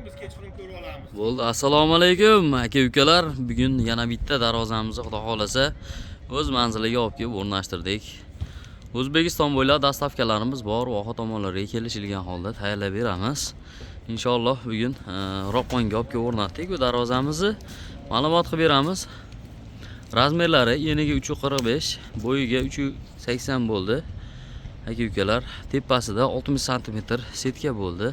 kunimiz kechqurun ko'rib olamiz. Bo'ldi, assalomu alaykum aka-ukalar. Bugun yana bitta darvozamizni Xudo xolasa o'z manziliga olib kelib o'rnashtirdik. O'zbekiston bo'ylab dastavkalarimiz bor, voha tomonlarga kelishilgan holda tayyorlab beramiz. Inshaalloh bugun Roqqonga olib kelib o'rnatdik bu darvozamizni. Ma'lumot qilib beramiz. Razmerlari eniga 345, bo'yiga 380 bo'ldi. Aka-ukalar, tepasida 60 sm setka bo'ldi.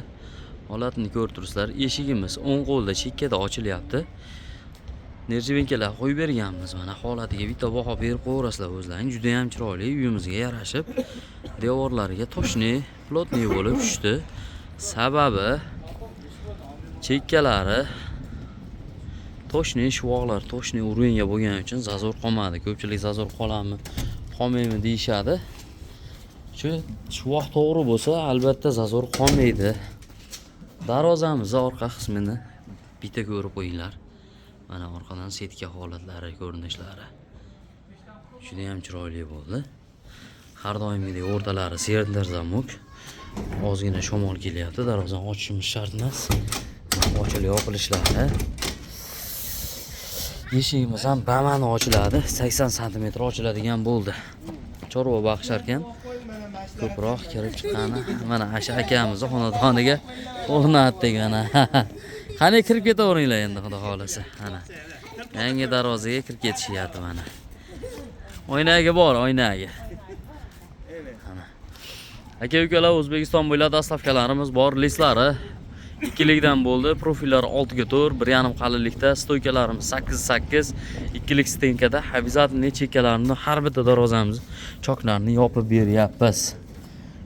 Holatini ko'rib turibsizlar. Eshigimiz o'ng qo'lda chekkada ochilyapti. Nerjivenkalar qo'yib berganmiz. Mana holatiga bitta baho berib qo'yasizlar o'zlaring. Juda ham chiroyli, uyimizga yarashib, devorlariga toshni, plotniy bo'lib tushdi. Sababi chekkalari toshni, shuvoqlar toshni uringa bo'lgani uchun zazor qolmadi. Ko'pchilik zazor qoladimi, qolmaymi deyshadi. Shuvoq to'g'ri bo'lsa, albatta zazor qolmaydi. Darvozamizni orqa qismini bitta ko'rib qo'yinglar. Mana orqadan setka holatlari, ko'rinishlari juda ham chiroyli bo'ldi. Har doimgidek o'rtalari serdar zamok. Ozgina shamol kelyapti, darvozani ochishimiz shart emas. Ochilib yopilishlari. Eshigimiz ham bamani ochiladi, 80 sm ochiladigan bo'ldi. Chorva baxshar ekan. Ko'proq kirib chiqqani mana Asha akamizni xonadoniga o'rnatdik ana. Qani kirib ketaveringlar endi Xudo xolasa. Ana. Yangi darvozaga kirib ketishyapti mana. Oynaga bor, oynaga. Ana. Aka-ukalar, O'zbekiston bo'ylab dastavkalarimiz bor, lislari ikkilikdan bo'ldi. Profillari 6 ga 4, 1,5 qalinlikda, stoykalarimiz 8-8, ikkilik stenkada. Обязательно chekkalarini har bitta darvozamiz choklarini yopib beryapmiz.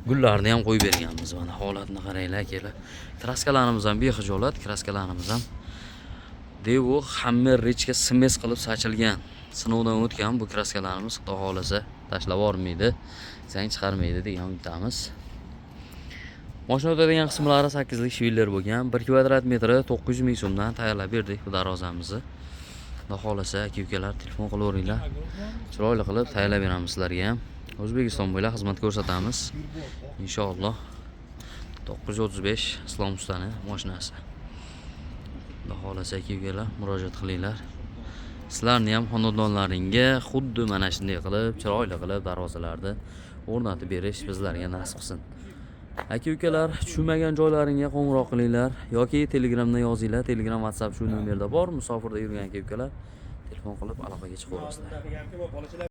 Gullarni ham qo'yib berganmiz. Mana holatni qaranglar akalar. Kraskalarimiz ham bexijolat, kraskalarimiz ham Devo Hammer Richga smes qilib sachilgan. Sinovdan o'tgan bu kraskalarimiz Xudo xolasa tashlab yubormaydi, zang chiqarmaydi degan umiddamiz. Mashina o'tadigan qismlari 8 lik shvillar bo'lgan. 1 kvadrat metri 900 ming so'mdan tayyorlab berdik bu darvozamizni. Xudo xolasa aka-ukalar telefon qilaveringlar. Chiroyli qilib tayyorlab beramiz sizlarga ham. O'zbekiston bo'ylab xizmat ko'rsatamiz. Inshaalloh 935 Islom ustani mashinasi. Xudo xolasa aka-ukalar murojaat qilinglar. Sizlarni ham xonadonlaringga xuddi mana shunday qilib, chiroyli qilib darvozalarni o'rnatib berish bizlarga nasib qilsin. Aka-ukalar, tushunmagan joylaringga qo'ng'iroq qilinglar yoki Telegramdan yozinglar. Telegram, WhatsApp shu nomerda bor. Musofirda yurgan aka-ukalar telefon qilib aloqaga chiqaverasizlar.